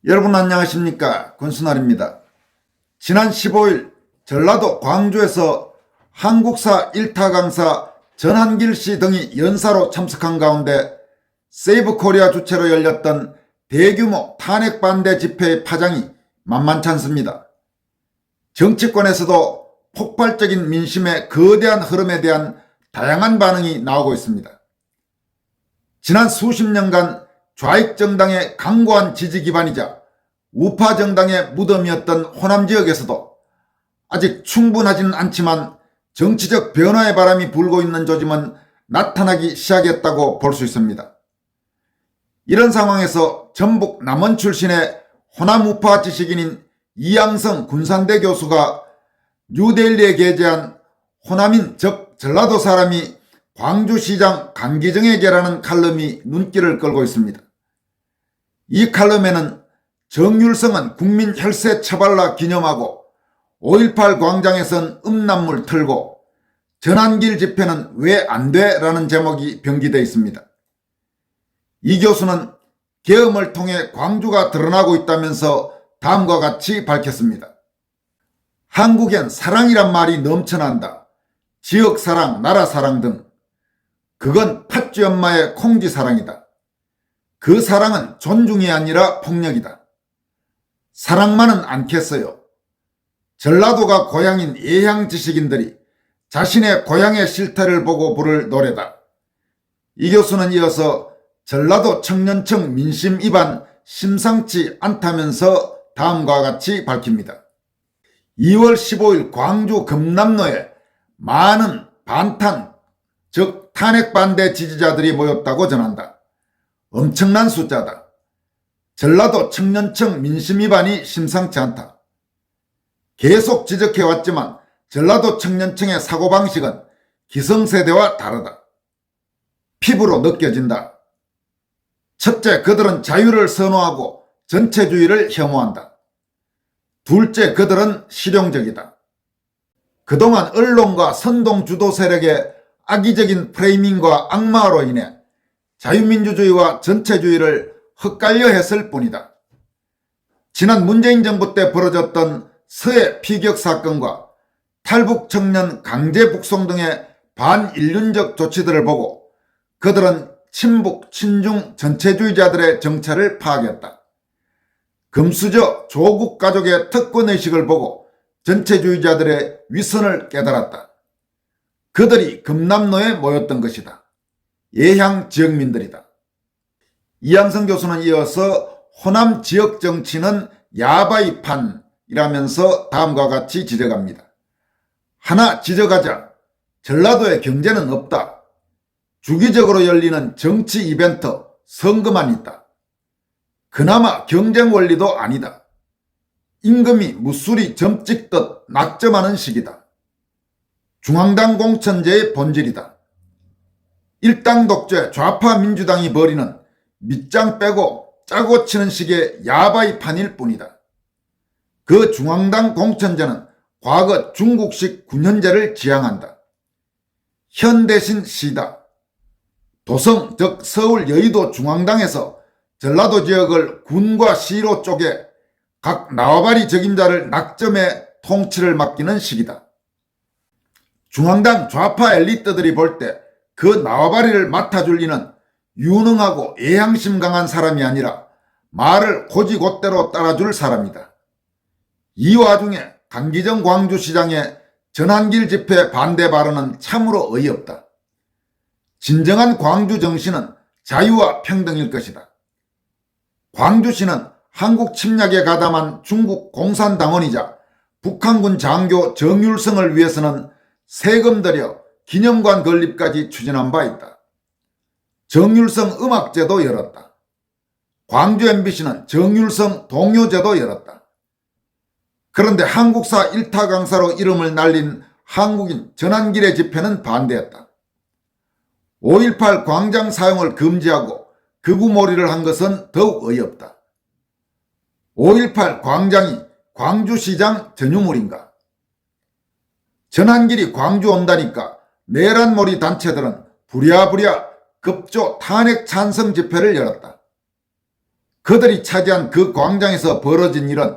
여러분 안녕하십니까? 권순알입니다. 지난 15일 전라도 광주에서 한국사 일타 강사 전한길 씨 등이 연사로 참석한 가운데 세이브코리아 주최로 열렸던 대규모 탄핵 반대 집회의 파장이 만만치 않습니다. 정치권에서도 폭발적인 민심의 거대한 흐름에 대한 다양한 반응이 나오고 있습니다. 지난 수십 년간 좌익 정당의 강고한 지지 기반이자 우파 정당의 무덤이었던 호남 지역에서도 아직 충분하지는 않지만 정치적 변화의 바람이 불고 있는 조짐은 나타나기 시작했다고 볼 수 있습니다. 이런 상황에서 전북 남원 출신의 호남 우파 지식인인 이양성 군산대 교수가 뉴델리에 게재한 호남인 즉 전라도 사람이 광주시장 강기정에게라는 칼럼이 눈길을 끌고 있습니다. 이 칼럼에는 정율성은 국민 혈세 처발라 기념하고 5.18 광장에선 음란물 틀고 전한길 집회는 왜 안 돼? 라는 제목이 병기되어 있습니다. 이 교수는 계엄을 통해 광주가 드러나고 있다면서 다음과 같이 밝혔습니다. 한국엔 사랑이란 말이 넘쳐난다. 지역사랑, 나라사랑 등. 그건 팥쥐 엄마의 콩쥐사랑이다. 그 사랑은 존중이 아니라 폭력이다. 사랑만은 않겠어요. 전라도가 고향인 예향 지식인들이 자신의 고향의 실태를 보고 부를 노래다. 이 교수는 이어서 전라도 청년층 민심 위반 심상치 않다면서 다음과 같이 밝힙니다. 2월 15일 광주 금남로에 많은 반탄, 즉 탄핵 반대 지지자들이 모였다고 전한다. 엄청난 숫자다. 전라도 청년층 민심 위반이 심상치 않다. 계속 지적해왔지만 전라도 청년층의 사고방식은 기성세대와 다르다. 피부로 느껴진다. 첫째, 그들은 자유를 선호하고 전체주의를 혐오한다. 둘째, 그들은 실용적이다. 그동안 언론과 선동 주도 세력의 악의적인 프레이밍과 악마로 인해 자유민주주의와 전체주의를 헛갈려 했을 뿐이다. 지난 문재인 정부 때 벌어졌던 서해 피격 사건과 탈북 청년 강제 북송 등의 반인륜적 조치들을 보고 그들은 친북, 친중 전체주의자들의 정체를 파악했다. 금수저 조국 가족의 특권의식을 보고 전체주의자들의 위선을 깨달았다. 그들이 금남로에 모였던 것이다. 예향 지역민들이다. 이양성 교수는 이어서 호남 지역 정치는 야바이판이라면서 다음과 같이 지적합니다. 하나 지적하자. 전라도에 경제는 없다. 주기적으로 열리는 정치 이벤트, 선거만 있다. 그나마 경쟁 원리도 아니다. 임금이 무수리 점 찍듯 낙점하는 시기다. 중앙당 공천제의 본질이다. 일당 독재 좌파 민주당이 벌이는 밑장 빼고 짜고 치는 식의 야바이판일 뿐이다. 그 중앙당 공천제는 과거 중국식 군현제를 지향한다. 현 대신 시다. 도성 즉 서울 여의도 중앙당에서 전라도 지역을 군과 시로 쪼개 각 나와바리 적임자를 낙점해 통치를 맡기는 시기다. 중앙당 좌파 엘리트들이 볼 때 그 나와바리를 맡아줄 리는 유능하고 예향심 강한 사람이 아니라 말을 고지곧대로 따라줄 사람이다. 이 와중에 강기정 광주시장의 전한길 집회 반대 발언은 참으로 어이없다. 진정한 광주 정신은 자유와 평등일 것이다. 광주시는 한국 침략에 가담한 중국 공산당원이자 북한군 장교 정율성을 위해서는 세금 들여 기념관 건립까지 추진한 바 있다. 정율성 음악제도 열었다. 광주 MBC는 정율성 동요제도 열었다. 그런데 한국사 일타 강사로 이름을 날린 한국인 전한길의 집회는 반대했다. 5.18 광장 사용을 금지하고 극우몰이를 한 것은 더욱 어이없다. 5.18 광장이 광주시장 전유물인가? 전한길이 광주 온다니까 내란몰이 단체들은 부랴부랴 급조 탄핵 찬성 집회를 열었다. 그들이 차지한 그 광장에서 벌어진 일은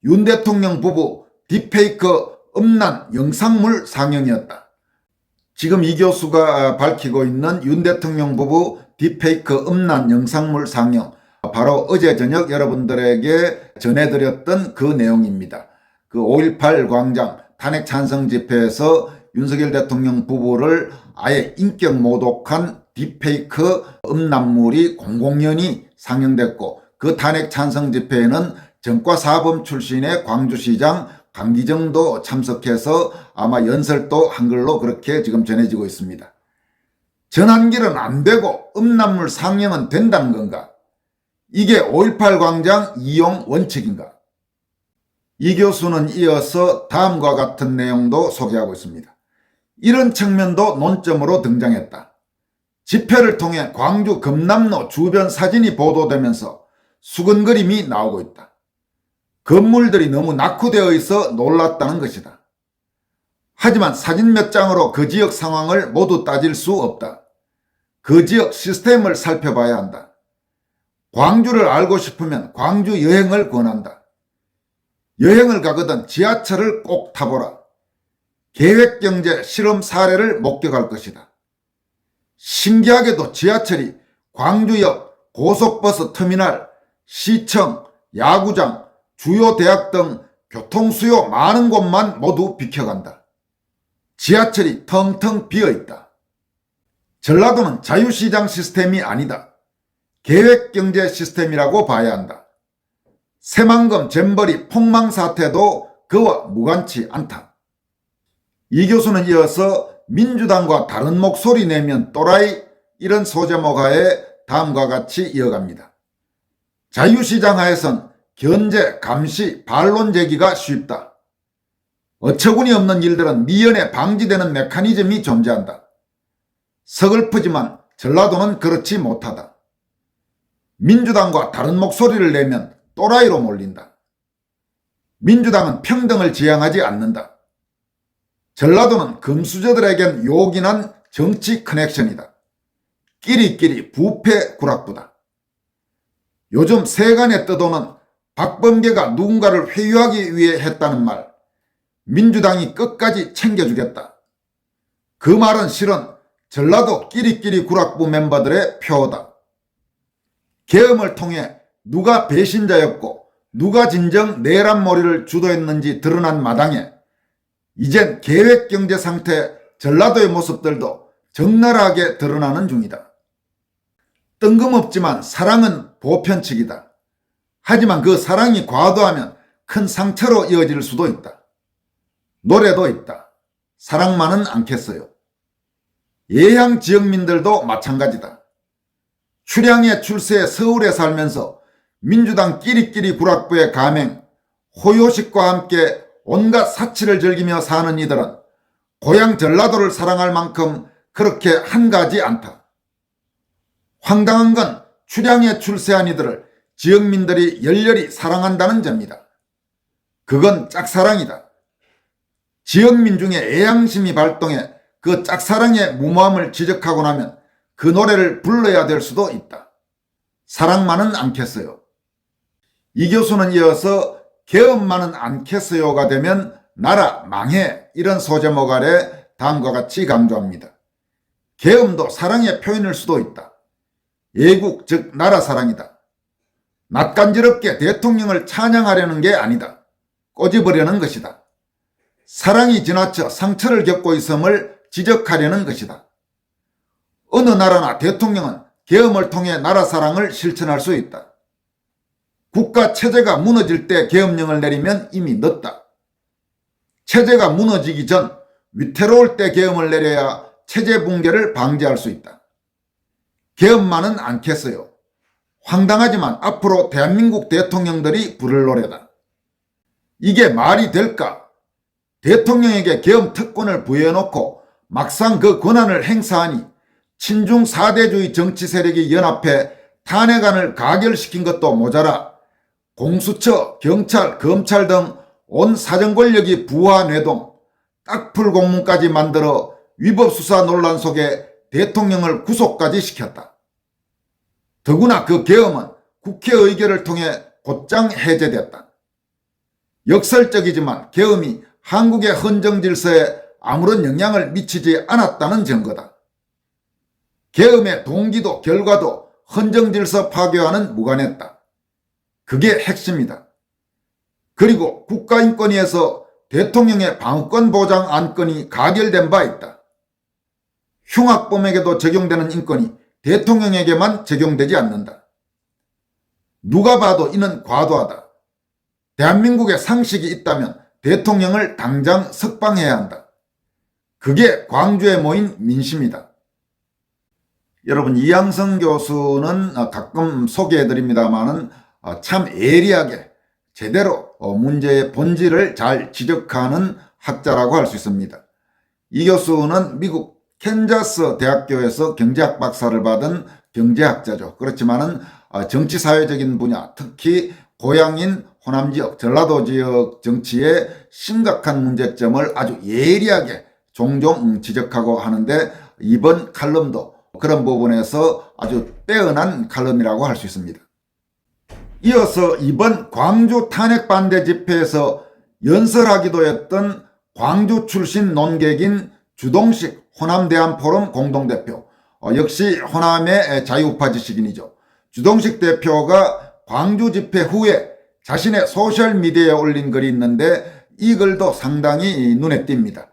윤 대통령 부부 딥페이크 음란 영상물 상영이었다. 지금 이 교수가 밝히고 있는 윤 대통령 부부 딥페이크 음란 영상물 상영, 바로 어제 저녁 여러분들에게 전해드렸던 그 내용입니다. 그 5.18 광장 탄핵 찬성 집회에서 윤석열 대통령 부부를 아예 인격 모독한 딥페이크 음란물이 공공연히 상영됐고, 그 탄핵 찬성 집회에는 전과사범 출신의 광주시장 강기정도 참석해서 아마 연설도 한 걸로 그렇게 지금 전해지고 있습니다. 전환길은 안 되고 음란물 상영은 된다는 건가? 이게 5.18 광장 이용 원칙인가? 이 교수는 이어서 다음과 같은 내용도 소개하고 있습니다. 이런 측면도 논점으로 등장했다. 집회를 통해 광주 금남로 주변 사진이 보도되면서 수근거림이 나오고 있다. 건물들이 너무 낙후되어 있어 놀랐다는 것이다. 하지만 사진 몇 장으로 그 지역 상황을 모두 따질 수 없다. 그 지역 시스템을 살펴봐야 한다. 광주를 알고 싶으면 광주 여행을 권한다. 여행을 가거든 지하철을 꼭 타보라. 계획경제 실험 사례를 목격할 것이다. 신기하게도 지하철이 광주역 고속버스 터미널, 시청, 야구장, 주요 대학 등 교통수요 많은 곳만 모두 비켜간다. 지하철이 텅텅 비어있다. 전라도는 자유시장 시스템이 아니다. 계획경제 시스템이라고 봐야 한다. 새만금 잼버리 폭망 사태도 그와 무관치 않다. 이 교수는 이어서 민주당과 다른 목소리 내면 또라이, 이런 소제목하에 다음과 같이 이어갑니다. 자유시장 하에선 견제, 감시, 반론 제기가 쉽다. 어처구니 없는 일들은 미연에 방지되는 메커니즘이 존재한다. 서글프지만 전라도는 그렇지 못하다. 민주당과 다른 목소리를 내면 또라이로 몰린다. 민주당은 평등을 지향하지 않는다. 전라도는 금수저들에겐 요긴한 정치 커넥션이다. 끼리끼리 부패 구락부다. 요즘 세간에 떠도는 박범계가 누군가를 회유하기 위해 했다는 말, 민주당이 끝까지 챙겨주겠다. 그 말은 실은 전라도 끼리끼리 구락부 멤버들의 표어다. 계엄을 통해 누가 배신자였고 누가 진정 내란몰이를 주도했는지 드러난 마당에 이젠 계획경제 상태 전라도의 모습들도 적나라하게 드러나는 중이다. 뜬금없지만 사랑은 보편칙이다. 하지만 그 사랑이 과도하면 큰 상처로 이어질 수도 있다. 노래도 있다. 사랑만은 않겠어요. 예향 지역민들도 마찬가지다. 출향의 출세에 서울에 살면서 민주당 끼리끼리 구락부의 가맹, 호요식과 함께 온갖 사치를 즐기며 사는 이들은 고향 전라도를 사랑할 만큼 그렇게 한가하지 않다. 황당한 건 출향에 출세한 이들을 지역민들이 열렬히 사랑한다는 점이다. 그건 짝사랑이다. 지역민 중에 애양심이 발동해 그 짝사랑의 무모함을 지적하고 나면 그 노래를 불러야 될 수도 있다. 사랑만은 않겠어요. 이 교수는 이어서 계엄만은 않겠어요가 되면 나라 망해, 이런 소제목 아래 다음과 같이 강조합니다. 계엄도 사랑의 표현일 수도 있다. 애국 즉 나라 사랑이다. 낯간지럽게 대통령을 찬양하려는 게 아니다. 꼬집으려는 것이다. 사랑이 지나쳐 상처를 겪고 있음을 지적하려는 것이다. 어느 나라나 대통령은 계엄을 통해 나라 사랑을 실천할 수 있다. 국가 체제가 무너질 때 계엄령을 내리면 이미 늦다. 체제가 무너지기 전 위태로울 때 계엄을 내려야 체제 붕괴를 방지할 수 있다. 계엄만은 않겠어요. 황당하지만 앞으로 대한민국 대통령들이 부를 노래다. 이게 말이 될까? 대통령에게 계엄 특권을 부여해놓고 막상 그 권한을 행사하니 친중 4대주의 정치 세력이 연합해 탄핵안을 가결시킨 것도 모자라 공수처, 경찰, 검찰 등 온 사정 권력이 부하 뇌동, 딱풀 공문까지 만들어 위법 수사 논란 속에 대통령을 구속까지 시켰다. 더구나 그 계엄은 국회 의결을 통해 곧장 해제됐다. 역설적이지만 계엄이 한국의 헌정 질서에 아무런 영향을 미치지 않았다는 증거다. 계엄의 동기도 결과도 헌정 질서 파괴와는 무관했다. 그게 핵심이다. 그리고 국가인권위에서 대통령의 방어권 보장 안건이 가결된 바 있다. 흉악범에게도 적용되는 인권이 대통령에게만 적용되지 않는다. 누가 봐도 이는 과도하다. 대한민국에 상식이 있다면 대통령을 당장 석방해야 한다. 그게 광주에 모인 민심이다. 여러분, 이양성 교수는 가끔 소개해드립니다마는 참 예리하게 제대로 문제의 본질을 잘 지적하는 학자라고 할 수 있습니다. 이 교수는 미국 캔자스 대학교에서 경제학 박사를 받은 경제학자죠. 그렇지만은 정치사회적인 분야, 특히 고향인 호남 지역, 전라도 지역 정치의 심각한 문제점을 아주 예리하게 종종 지적하고 하는데, 이번 칼럼도 그런 부분에서 아주 빼어난 칼럼이라고 할 수 있습니다. 이어서 이번 광주 탄핵 반대 집회에서 연설하기도 했던 광주 출신 논객인 주동식 호남대한포럼 공동대표, 역시 호남의 자유우파 지식인이죠. 주동식 대표가 광주 집회 후에 자신의 소셜미디어에 올린 글이 있는데, 이 글도 상당히 눈에 띕니다.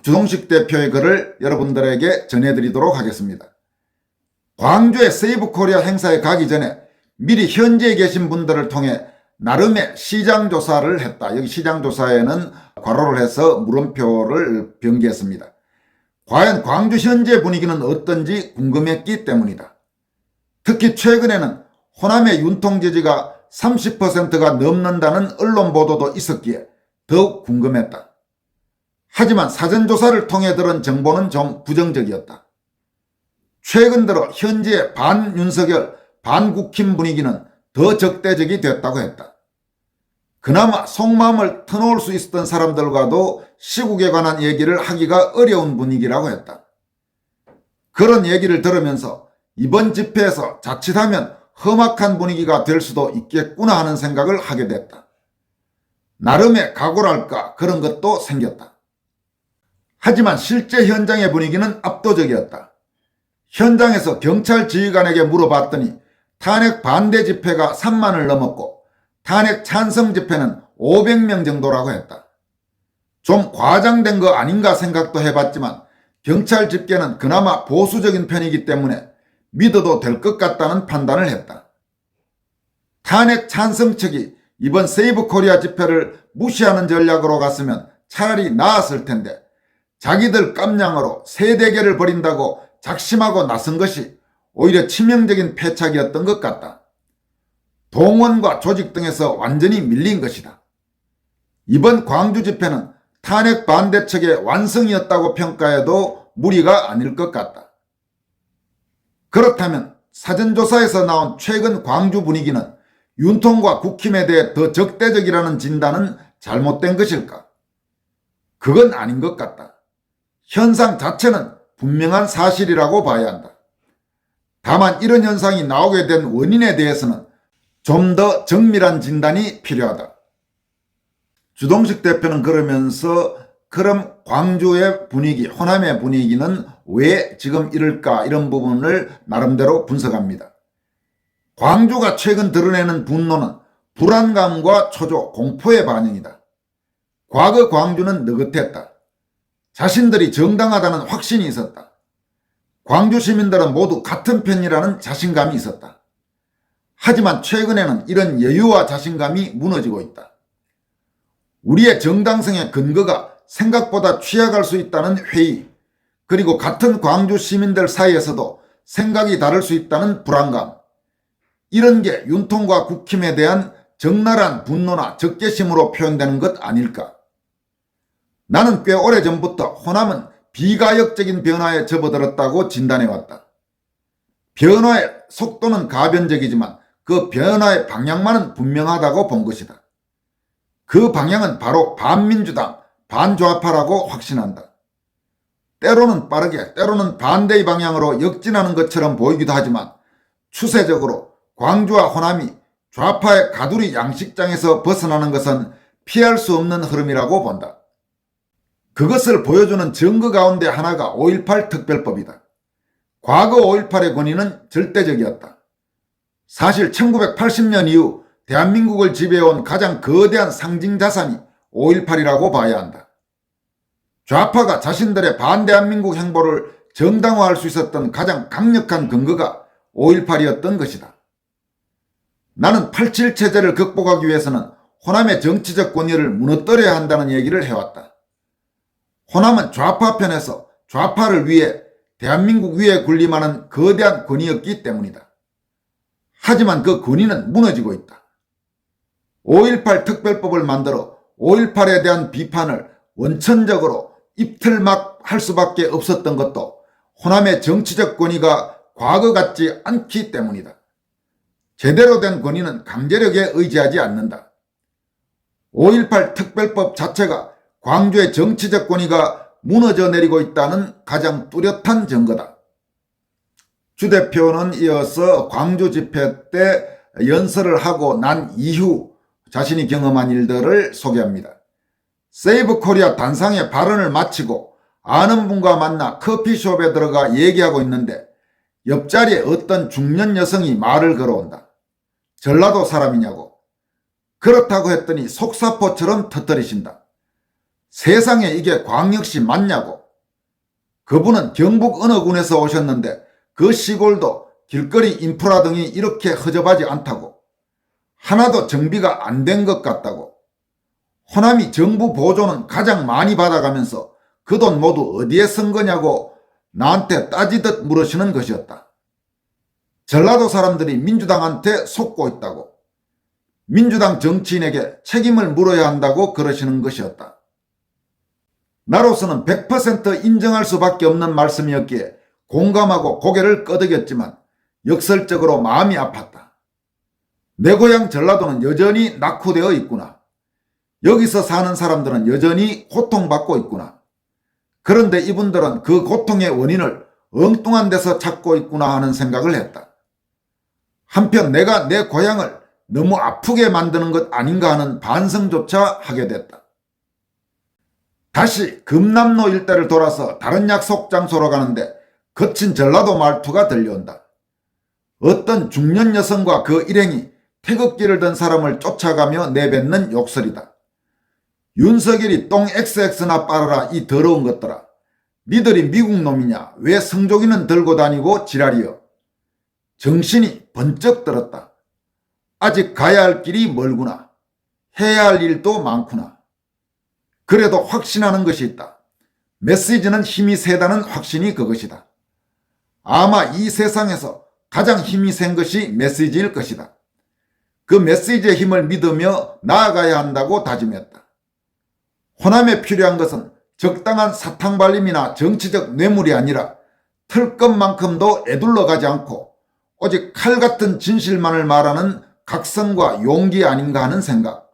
주동식 대표의 글을 여러분들에게 전해드리도록 하겠습니다. 광주의 세이브코리아 행사에 가기 전에 미리 현지에 계신 분들을 통해 나름의 시장조사를 했다. 여기 시장조사에는 괄호를 해서 물음표를 변기했습니다. 과연 광주 현재 분위기는 어떤지 궁금했기 때문이다. 특히 최근에는 호남의 윤통 지지가 30%가 넘는다는 언론 보도도 있었기에 더욱 궁금했다. 하지만 사전조사를 통해 들은 정보는 좀 부정적이었다. 최근 들어 현지의 반윤석열, 반국힘 분위기는 더 적대적이 됐다고 했다. 그나마 속마음을 터놓을 수 있었던 사람들과도 시국에 관한 얘기를 하기가 어려운 분위기라고 했다. 그런 얘기를 들으면서 이번 집회에서 자칫하면 험악한 분위기가 될 수도 있겠구나 하는 생각을 하게 됐다. 나름의 각오랄까 그런 것도 생겼다. 하지만 실제 현장의 분위기는 압도적이었다. 현장에서 경찰 지휘관에게 물어봤더니 탄핵 반대 집회가 3만을 넘었고 탄핵 찬성 집회는 500명 정도라고 했다. 좀 과장된 거 아닌가 생각도 해봤지만 경찰 집계는 그나마 보수적인 편이기 때문에 믿어도 될 것 같다는 판단을 했다. 탄핵 찬성 측이 이번 세이브코리아 집회를 무시하는 전략으로 갔으면 차라리 나았을 텐데, 자기들 깜냥으로 세대결을 벌인다고 작심하고 나선 것이 오히려 치명적인 패착이었던 것 같다. 동원과 조직 등에서 완전히 밀린 것이다. 이번 광주 집회는 탄핵 반대 측의 완성이었다고 평가해도 무리가 아닐 것 같다. 그렇다면 사전조사에서 나온 최근 광주 분위기는 윤통과 국힘에 대해 더 적대적이라는 진단은 잘못된 것일까? 그건 아닌 것 같다. 현상 자체는 분명한 사실이라고 봐야 한다. 다만 이런 현상이 나오게 된 원인에 대해서는 좀 더 정밀한 진단이 필요하다. 주동식 대표는 그러면서 그럼 광주의 분위기, 호남의 분위기는 왜 지금 이럴까, 이런 부분을 나름대로 분석합니다. 광주가 최근 드러내는 분노는 불안감과 초조, 공포의 반영이다. 과거 광주는 느긋했다. 자신들이 정당하다는 확신이 있었다. 광주 시민들은 모두 같은 편이라는 자신감이 있었다. 하지만 최근에는 이런 여유와 자신감이 무너지고 있다. 우리의 정당성의 근거가 생각보다 취약할 수 있다는 회의, 그리고 같은 광주 시민들 사이에서도 생각이 다를 수 있다는 불안감, 이런 게 윤통과 국힘에 대한 적나라한 분노나 적개심으로 표현되는 것 아닐까? 나는 꽤 오래전부터 호남은 비가역적인 변화에 접어들었다고 진단해왔다. 변화의 속도는 가변적이지만 그 변화의 방향만은 분명하다고 본 것이다. 그 방향은 바로 반민주당, 반좌파라고 확신한다. 때로는 빠르게, 때로는 반대의 방향으로 역진하는 것처럼 보이기도 하지만 추세적으로 광주와 호남이 좌파의 가두리 양식장에서 벗어나는 것은 피할 수 없는 흐름이라고 본다. 그것을 보여주는 증거 가운데 하나가 5.18 특별법이다. 과거 5.18의 권위는 절대적이었다. 사실 1980년 이후 대한민국을 지배해온 가장 거대한 상징 자산이 5.18이라고 봐야 한다. 좌파가 자신들의 반대한민국 행보를 정당화할 수 있었던 가장 강력한 근거가 5.18이었던 것이다. 나는 87 체제를 극복하기 위해서는 호남의 정치적 권위를 무너뜨려야 한다는 얘기를 해왔다. 호남은 좌파 편에서 좌파를 위해 대한민국 위에 군림하는 거대한 권위였기 때문이다. 하지만 그 권위는 무너지고 있다. 5.18 특별법을 만들어 5.18에 대한 비판을 원천적으로 입틀막 할 수밖에 없었던 것도 호남의 정치적 권위가 과거 같지 않기 때문이다. 제대로 된 권위는 강제력에 의지하지 않는다. 5.18 특별법 자체가 광주의 정치적 권위가 무너져 내리고 있다는 가장 뚜렷한 증거다. 주 대표는 이어서 광주 집회 때 연설을 하고 난 이후 자신이 경험한 일들을 소개합니다. 세이브 코리아 단상에 발언을 마치고 아는 분과 만나 커피숍에 들어가 얘기하고 있는데 옆자리에 어떤 중년 여성이 말을 걸어온다. 전라도 사람이냐고. 그렇다고 했더니 속사포처럼 터뜨리신다. 세상에 이게 광역시 맞냐고. 그분은 경북 어느 군에서 오셨는데 그 시골도 길거리 인프라 등이 이렇게 허접하지 않다고. 하나도 정비가 안 된 것 같다고. 호남이 정부 보조는 가장 많이 받아가면서 그 돈 모두 어디에 쓴 거냐고 나한테 따지듯 물으시는 것이었다. 전라도 사람들이 민주당한테 속고 있다고. 민주당 정치인에게 책임을 물어야 한다고 그러시는 것이었다. 나로서는 100% 인정할 수밖에 없는 말씀이었기에 공감하고 고개를 끄덕였지만 역설적으로 마음이 아팠다. 내 고향 전라도는 여전히 낙후되어 있구나. 여기서 사는 사람들은 여전히 고통받고 있구나. 그런데 이분들은 그 고통의 원인을 엉뚱한 데서 찾고 있구나 하는 생각을 했다. 한편 내가 내 고향을 너무 아프게 만드는 것 아닌가 하는 반성조차 하게 됐다. 다시 금남로 일대를 돌아서 다른 약속 장소로 가는데 거친 전라도 말투가 들려온다. 어떤 중년 여성과 그 일행이 태극기를 든 사람을 쫓아가며 내뱉는 욕설이다. 윤석열이 똥 XX나 빨아라 이 더러운 것들아. 니들이 미국 놈이냐? 왜 성조기는 들고 다니고 지랄이여. 정신이 번쩍 들었다. 아직 가야 할 길이 멀구나. 해야 할 일도 많구나. 그래도 확신하는 것이 있다. 메시지는 힘이 세다는 확신이 그것이다. 아마 이 세상에서 가장 힘이 센 것이 메시지일 것이다. 그 메시지의 힘을 믿으며 나아가야 한다고 다짐했다. 호남에 필요한 것은 적당한 사탕발림이나 정치적 뇌물이 아니라 틀 것만큼도 에둘러 가지 않고 오직 칼 같은 진실만을 말하는 각성과 용기 아닌가 하는 생각.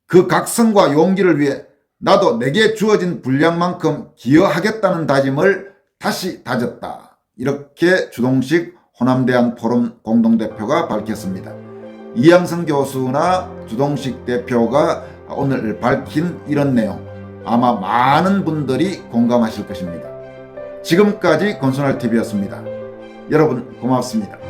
그 각성과 용기를 위해 나도 내게 주어진 분량만큼 기여하겠다는 다짐을 다시 다졌다. 이렇게 주동식 호남대한포럼 공동대표가 밝혔습니다. 이양성 교수나 주동식 대표가 오늘 밝힌 이런 내용 아마 많은 분들이 공감하실 것입니다. 지금까지 권순할TV였습니다. 여러분 고맙습니다.